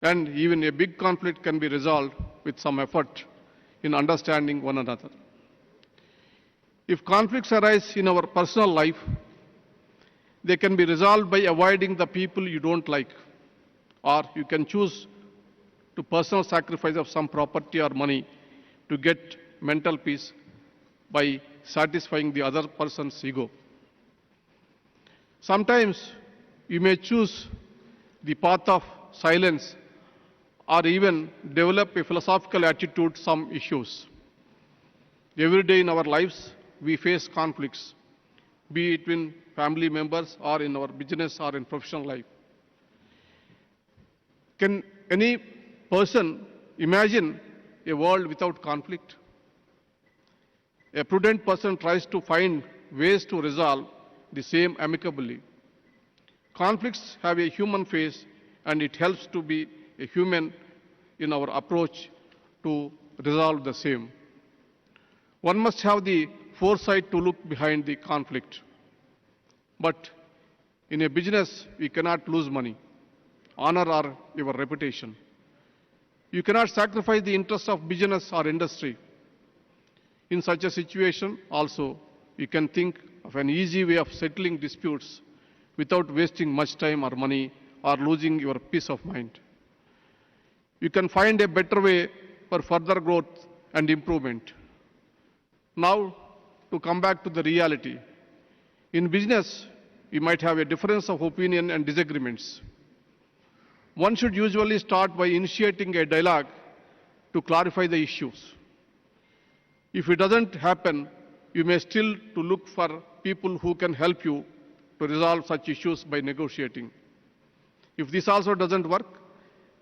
and even a big conflict can be resolved with some effort in understanding one another. If conflicts arise in our personal life, they can be resolved by avoiding the people you don't like, or you can choose to personal sacrifice of some property or money to get mental peace by satisfying the other person's ego. Sometimes you may choose the path of silence or even develop a philosophical attitude to some issues. Every day in our lives, we face conflicts, be it between family members or in our business or in professional life. Can any person imagine a world without conflict? A prudent person tries to find ways to resolve the same amicably. Conflicts have a human face, and it helps to be a human in our approach to resolve the same. One must have the foresight to look behind the conflict. But in a business, we cannot lose money, honor, or your reputation. You cannot sacrifice the interests of business or industry. In such a situation, also, you can think of an easy way of settling disputes without wasting much time or money or losing your peace of mind. You can find a better way for further growth and improvement. Now, to come back to the reality. In business, we might have a difference of opinion and disagreements. One should usually start by initiating a dialogue to clarify the issues. If it doesn't happen, you may still to look for people who can help you to resolve such issues by negotiating. If this also doesn't work,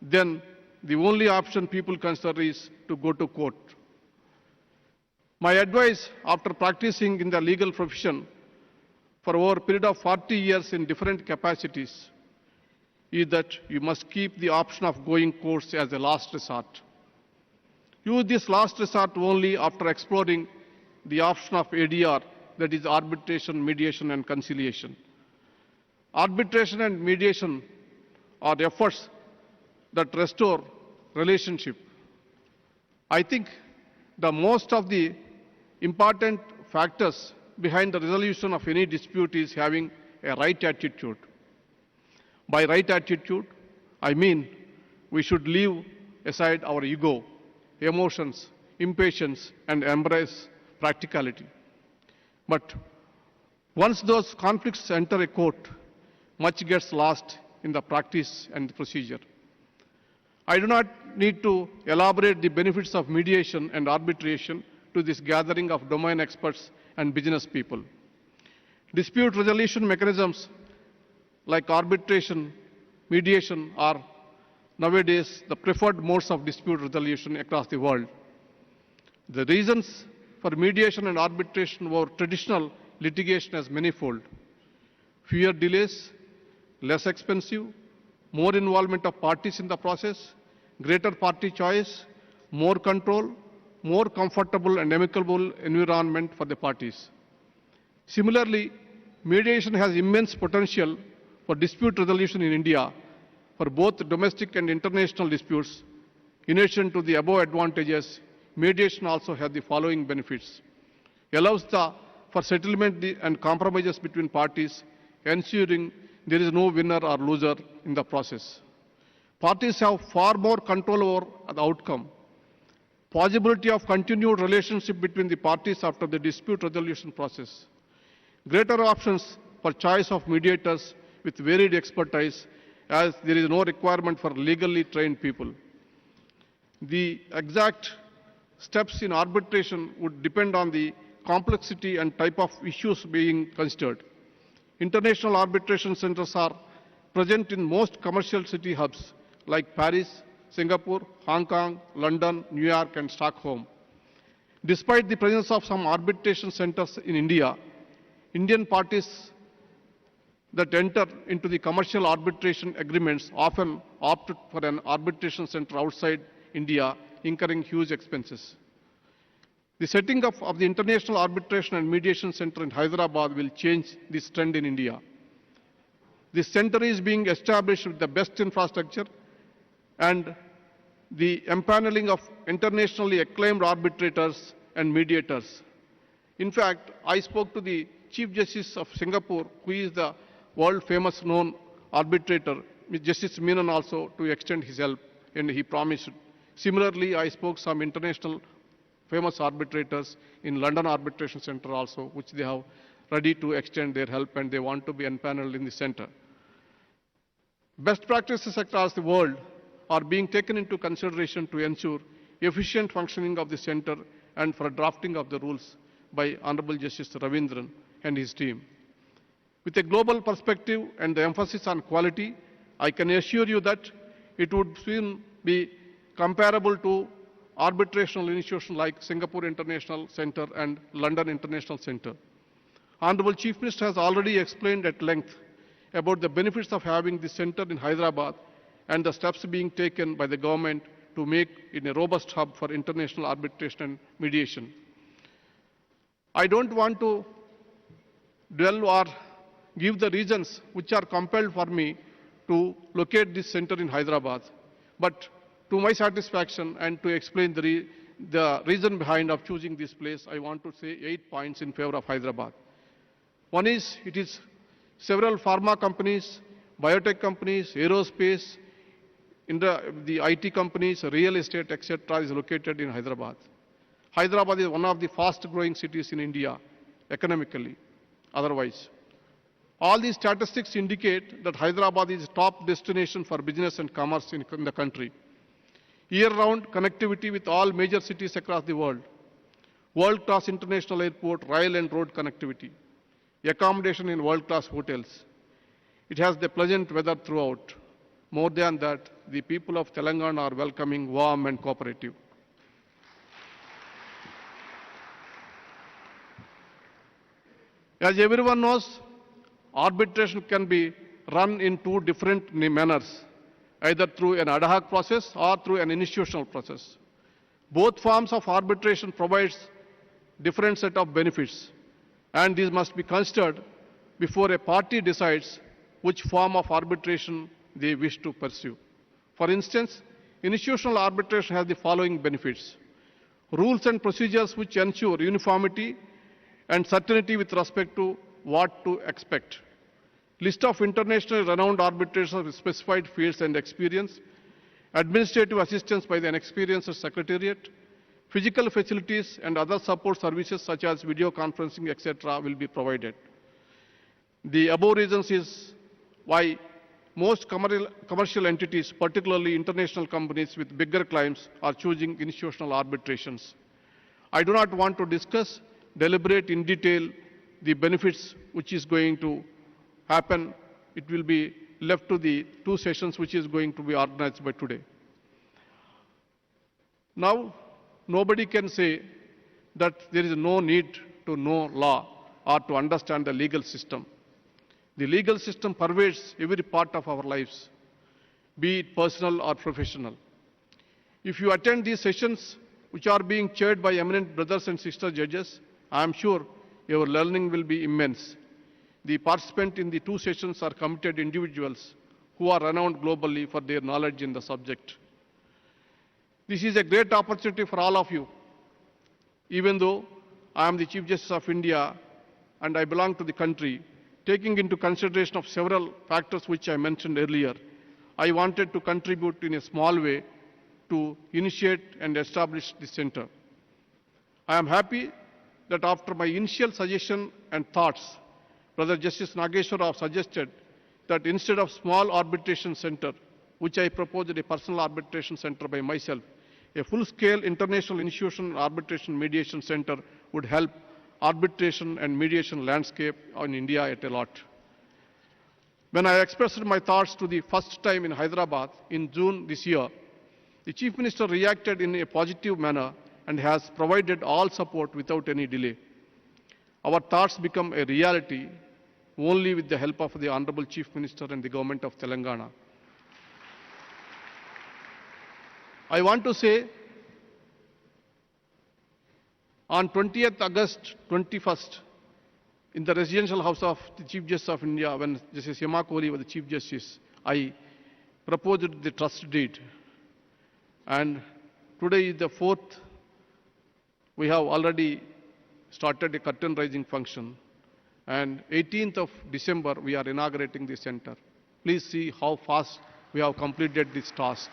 then the only option people consider is to go to court. My advice after practicing in the legal profession for over a period of 40 years in different capacities is that you must keep the option of going courts as a last resort. Use this last resort only after exploring the option of ADR, that is arbitration, mediation and conciliation. Arbitration and mediation are efforts that restore relationship. I think the most of the important factors behind the resolution of any dispute is having a right attitude. By right attitude, I mean we should leave aside our ego, emotions, impatience, and embrace practicality. But once those conflicts enter a court, much gets lost in the practice and the procedure. I do not need to elaborate the benefits of mediation and arbitration to this gathering of domain experts and business people. Dispute resolution mechanisms like arbitration, mediation are nowadays the preferred modes of dispute resolution across the world. The reasons for mediation and arbitration over traditional litigation is manifold. Fewer delays, less expensive, more involvement of parties in the process, greater party choice, more control, more comfortable and amicable environment for the parties. Similarly, mediation has immense potential for dispute resolution in India for both domestic and international disputes. In addition to the above advantages, mediation also has the following benefits. Allows for settlement and compromises between parties, ensuring there is no winner or loser in the process. Parties have far more control over the outcome. Possibility of continued relationship between the parties after the dispute resolution process. Greater options for choice of mediators with varied expertise, as there is no requirement for legally trained people. The exact steps in arbitration would depend on the complexity and type of issues being considered. International arbitration centers are present in most commercial city hubs like Paris, Singapore, Hong Kong, London, New York, and Stockholm. Despite the presence of some arbitration centers in India, Indian parties that enter into the commercial arbitration agreements often opt for an arbitration center outside India, incurring huge expenses. The setting up of the International Arbitration and Mediation Center in Hyderabad will change this trend in India. This center is being established with the best infrastructure, and the empaneling of internationally acclaimed arbitrators and mediators. In fact, I spoke to the Chief Justice of Singapore, who is the world famous known arbitrator, Justice Menon also, to extend his help, and he promised. Similarly, I spoke some international famous arbitrators in London Arbitration Center also, which they have ready to extend their help and they want to be empaneled in the center. Best practices across the world are being taken into consideration to ensure efficient functioning of the center and for drafting of the rules by Honorable Justice Ravindran and his team. With a global perspective and the emphasis on quality, I can assure you that it would soon be comparable to arbitrational institutions like Singapore International Center and London International Center. Honorable Chief Minister has already explained at length about the benefits of having this center in Hyderabad and the steps being taken by the government to make it a robust hub for international arbitration and mediation. I don't want to dwell or give the reasons which are compelled for me to locate this center in Hyderabad, but to my satisfaction and to explain the reason behind of choosing this place, I want to say 8 points in favor of Hyderabad. One is, it is several pharma companies, biotech companies, aerospace, in the IT companies, real estate, etc. is located in Hyderabad. Hyderabad is one of the fast growing cities in India, economically, otherwise. All these statistics indicate that Hyderabad is a top destination for business and commerce in the country. Year-round connectivity with all major cities across the world, world-class international airport, rail and road connectivity, accommodation in world-class hotels. It has the pleasant weather throughout. More than that, the people of Telangana are welcoming, warm and cooperative. As everyone knows, arbitration can be run in two different manners, either through an ad hoc process or through an institutional process. Both forms of arbitration provides different set of benefits, and these must be considered before a party decides which form of arbitration they wish to pursue. For instance, institutional arbitration has the following benefits: rules and procedures which ensure uniformity and certainty with respect to what to expect. List of internationally renowned arbitrators with specified fields and experience, administrative assistance by an experienced secretariat, physical facilities and other support services such as video conferencing, etc. will be provided. The above reasons is why most commercial entities, particularly international companies with bigger clients, are choosing institutional arbitrations. I do not want to discuss, deliberate in detail the benefits which is going to happen. It will be left to the two sessions which is going to be organized by today. Now, nobody can say that there is no need to know law or to understand the legal system. The legal system pervades every part of our lives, be it personal or professional. If you attend these sessions, which are being chaired by eminent brothers and sisters judges, I am sure your learning will be immense. The participants in the two sessions are committed individuals who are renowned globally for their knowledge in the subject. This is a great opportunity for all of you. Even though I am the Chief Justice of India and I belong to the country, taking into consideration of several factors which I mentioned earlier, I wanted to contribute in a small way to initiate and establish this center. I am happy that after my initial suggestion and thoughts, Brother Justice Nageshwar Rao suggested that instead of small arbitration center, which I proposed a personal arbitration center by myself, a full-scale international institutional arbitration mediation center would help arbitration and mediation landscape in India at a lot. When I expressed my thoughts to the first time in Hyderabad in June this year, the Chief Minister reacted in a positive manner and has provided all support without any delay. Our thoughts become a reality only with the help of the Honorable Chief Minister and the Government of Telangana. I want to say, on 20th August 21st, in the residential house of the Chief Justice of India, when Justice Yama Kohli was the Chief Justice, I proposed the trust deed. And today is the fourth. We have already started a curtain raising function. And 18th of December, we are inaugurating the center. Please see how fast we have completed this task.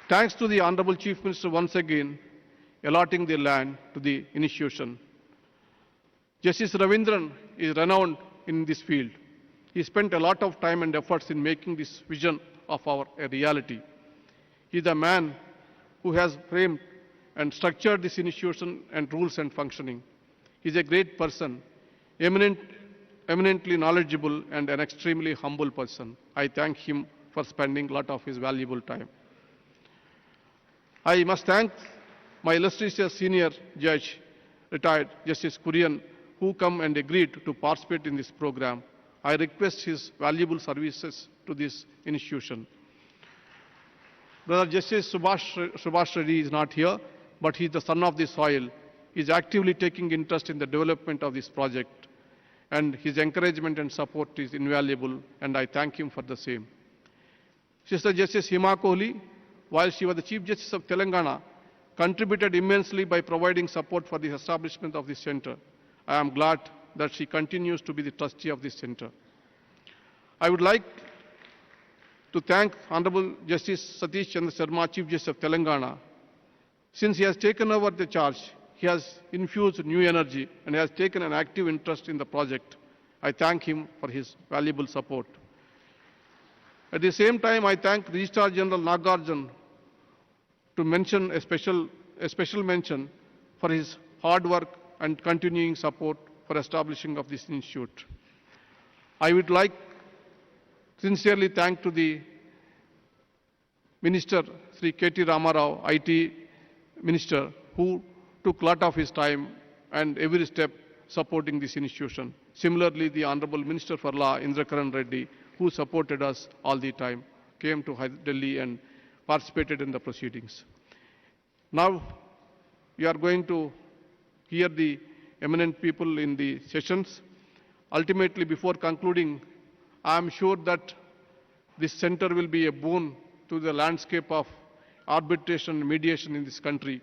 Thanks to the Honorable Chief Minister once again allotting the land to the institution. Justice Ravindran is renowned in this field. He spent a lot of time and efforts in making this vision of our a reality. He is a man who has framed and structured this institution and rules and functioning. He is a great person, eminently knowledgeable and an extremely humble person. I thank him for spending a lot of his valuable time. I must thank my illustrious senior judge, retired Justice Kurian, who come and agreed to participate in this program. I request his valuable services to this institution. Brother Justice Subhash Reddy is not here, but he is the son of the soil. He is actively taking interest in the development of this project, and his encouragement and support is invaluable, and I thank him for the same. Sister Justice Hima Kohli, while she was the Chief Justice of Telangana, contributed immensely by providing support for the establishment of this center. I am glad that she continues to be the trustee of this center. I would like to thank Honorable Justice Satish Chandra Sharma, Chief Justice of Telangana. Since he has taken over the charge, he has infused new energy and has taken an active interest in the project. I thank him for his valuable support. At the same time, I thank Registrar General Nagarjun to mention a special mention for his hard work and continuing support for establishing of this institute. I would like sincerely thank to the Minister, Sri K.T. Ramarao, IT Minister, who took a lot of his time and every step supporting this institution. Similarly, the Honorable Minister for Law, Indrakaran Reddy, who supported us all the time, came to Delhi and participated in the proceedings. Now, we are going to hear the eminent people in the sessions. Ultimately, before concluding, I am sure that this center will be a boon to the landscape of arbitration and mediation in this country.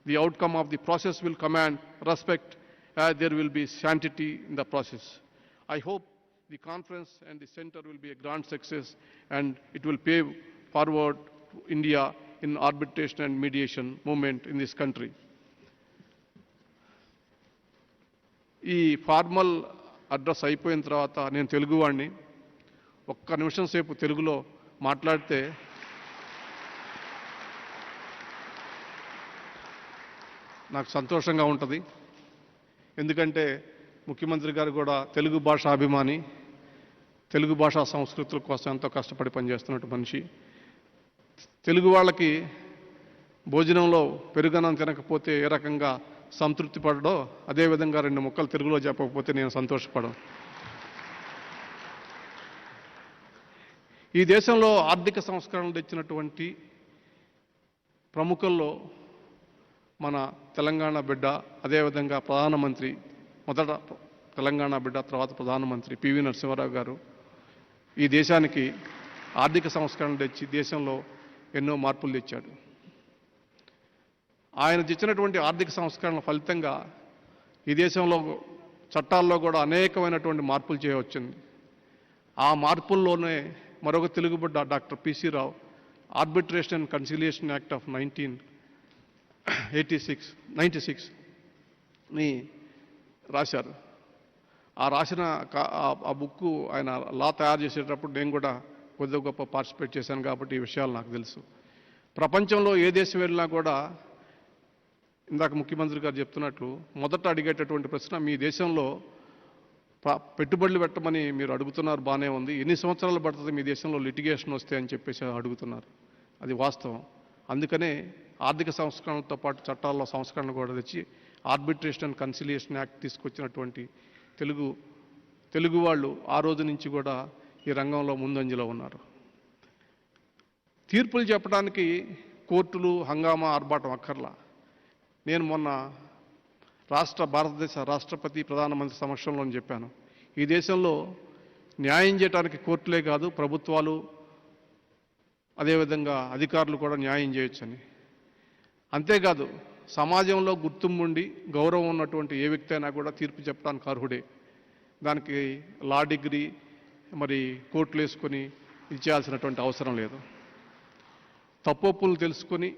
The outcome of the process will command respect, as there will be sanctity in the process. I hope the conference and the center will be a grand success, and it will pave forward India in arbitration and mediation movement in this country. ఈ formal address అయిపోయిన తర్వాత నేను తెలుగువాడిని ఒక్క నిమిషం సేపు తెలుగులో మాట్లాడితే నాకు సంతోషంగా ఉంటుంది. ఎందుకంటే ముఖ్యమంత్రి గారు కూడా తెలుగు భాష అభిమాని, తెలుగు భాషా సంస్కృతుల కోసం ఎంతో కష్టపడి పనిచేస్తున్నట్టు మనిషి. తెలుగు వాళ్ళకి భోజనంలో పెరుగన్నం తినకపోతే ఏ రకంగా సంతృప్తి పడడో, అదేవిధంగా రెండు ముక్కలు తెలుగులో చెప్పకపోతే నేను సంతోషపడను. ఈ దేశంలో ఆర్థిక సంస్కరణలు తెచ్చినటువంటి ప్రముఖుల్లో మన తెలంగాణ బిడ్డ, అదేవిధంగా ప్రధానమంత్రి, మొదట తెలంగాణ బిడ్డ తర్వాత ప్రధానమంత్రి పివి నరసింహారావు గారు ఈ దేశానికి ఆర్థిక సంస్కరణలు తెచ్చి దేశంలో ఎన్నో మార్పులు తెచ్చాడు. ఆయన తెచ్చినటువంటి ఆర్థిక సంస్కరణల ఫలితంగా ఈ దేశంలో చట్టాల్లో కూడా అనేకమైనటువంటి మార్పులు చేయవచ్చింది. ఆ మార్పుల్లోనే మరొక తెలుగు బిడ్డ doctor PC Rao arbitration and conciliation act of 1996ని రాశారు. ఆ రాసిన ఆ బుక్కు ఆయన లా తయారు చేసేటప్పుడు నేను కూడా కొద్దిగా గొప్ప పార్టిసిపేట్ చేశాను కాబట్టి ఈ విషయాలు నాకు తెలుసు. ప్రపంచంలో ఏ దేశం వెళ్ళినా కూడా ఇందాక ముఖ్యమంత్రి గారు చెప్తున్నట్లు మొదట అడిగేటటువంటి ప్రశ్న, మీ దేశంలో పెట్టుబడులు పెట్టమని మీరు అడుగుతున్నారు, బాగానే ఉంది, ఎన్ని సంవత్సరాలు పడుతుంది మీ దేశంలో లిటిగేషన్ వస్తే అని చెప్పేసి అడుగుతున్నారు. అది వాస్తవం. అందుకనే ఆర్థిక సంస్కరణలతో పాటు చట్టాల్లో సంస్కరణ కూడా తెచ్చి ఆర్బిట్రేషన్ అండ్ కన్సిలియేషన్ యాక్ట్ తీసుకొచ్చినటువంటి తెలుగు వాళ్ళు ఆ రోజు నుంచి కూడా ఈ రంగంలో ముందంజలో ఉన్నారు. తీర్పులు చెప్పడానికి కోర్టులు హంగామా ఆర్భాటం అక్కర్లా. నేను మొన్న భారతదేశ రాష్ట్రపతి ప్రధానమంత్రి సమక్షంలో చెప్పాను, ఈ దేశంలో న్యాయం చేయడానికి కోర్టులే కాదు ప్రభుత్వాలు అదేవిధంగా అధికారులు కూడా న్యాయం చేయొచ్చని. అంతేకాదు సమాజంలో గుర్తింపుండి గౌరవం ఉన్నటువంటి ఏ వ్యక్తి అయినా కూడా తీర్పు చెప్పడానికి అర్హుడే. దానికి లా డిగ్రీ మరి కోర్టులు వేసుకొని ఇచ్చేయాల్సినటువంటి అవసరం లేదు. తప్పొప్పులు తెలుసుకొని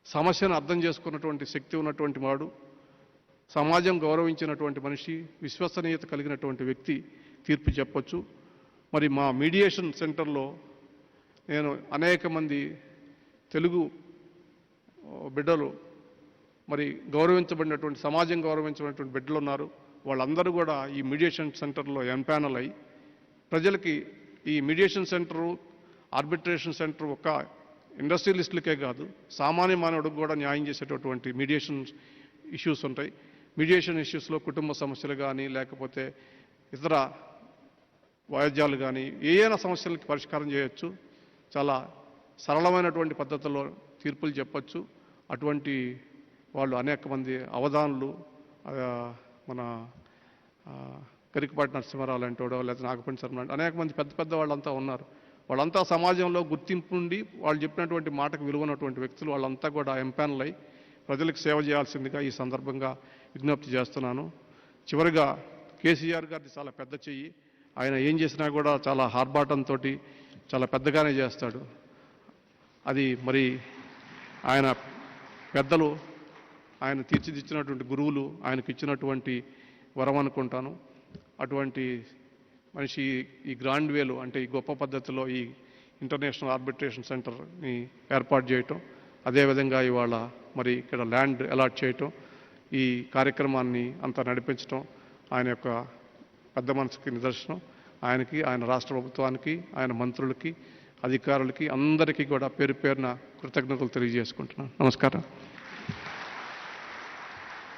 సమస్యను అర్థం చేసుకున్నటువంటి శక్తి ఉన్నటువంటి వాడు, సమాజం గౌరవించినటువంటి మనిషి, విశ్వసనీయత కలిగినటువంటి వ్యక్తి తీర్పు చెప్పొచ్చు. మరి మా మీడియేషన్ సెంటర్లో నేను అనేక మంది తెలుగు బిడ్డలు మరి గౌరవించబడినటువంటి, సమాజం గౌరవించబడినటువంటి బిడ్డలు ఉన్నారు. వాళ్ళందరూ కూడా ఈ మీడియేషన్ సెంటర్లో ఎంపానల్ అయ్యి ప్రజలకి ఈ మీడియేషన్ సెంటరు, ఆర్బిట్రేషన్ సెంటర్ ఒక ఇండస్ట్రియలిస్టులకే కాదు, సామాన్య మానవుడికి కూడా న్యాయం చేసేటటువంటి మీడియేషన్ ఇష్యూస్ ఉంటాయి. మీడియేషన్ ఇష్యూస్లో కుటుంబ సమస్యలు కానీ, లేకపోతే ఇతర వాయిద్యాలు కానీ, ఏదైనా సమస్యలకి పరిష్కారం చేయొచ్చు. చాలా సరళమైనటువంటి పద్ధతుల్లో తీర్పులు చెప్పచ్చు. అటువంటి వాళ్ళు అనేక మంది అవధానులు, మన కరికపాటి నరసింహారావు లాంటి వాడో, లేకపోతే నాగపండి శర్మ లాంటి అనేక మంది పెద్ద పెద్ద వాళ్ళంతా ఉన్నారు. వాళ్ళంతా సమాజంలో గుర్తింపు ఉండి వాళ్ళు చెప్పినటువంటి మాటకు విలువైనటువంటి వ్యక్తులు. వాళ్ళంతా కూడా ఎంపానల్ అయి ప్రజలకు సేవ చేయాల్సిందిగా ఈ సందర్భంగా విజ్ఞప్తి చేస్తున్నాను. చివరిగా కేసీఆర్ గారిది చాలా పెద్ద చెయ్యి. ఆయన ఏం చేసినా కూడా చాలా ఆర్భాటంతో చాలా పెద్దగానే చేస్తాడు. అది మరి ఆయన పెద్దలు, ఆయన తీర్చిదిచ్చినటువంటి గురువులు ఆయనకు ఇచ్చినటువంటి వరం అనుకుంటాను. అటువంటి మనిషి ఈ గ్రాండ్ వేలో, అంటే ఈ గొప్ప పద్ధతిలో ఈ ఇంటర్నేషనల్ ఆర్బిట్రేషన్ సెంటర్ని ఏర్పాటు చేయటం, అదేవిధంగా ఇవాళ మరి ఇక్కడ ల్యాండ్ అలాట్ చేయటం, ఈ కార్యక్రమాన్ని అంతా నడిపించటం ఆయన యొక్క పెద్ద మనసుకి నిదర్శనం. ఆయనకి, ఆయన రాష్ట్ర ప్రభుత్వానికి, ఆయన మంత్రులకి, అధికారులకి అందరికీ కూడా పేరు పేరున కృతజ్ఞతలు తెలియజేసుకుంటున్నాను. నమస్కారం.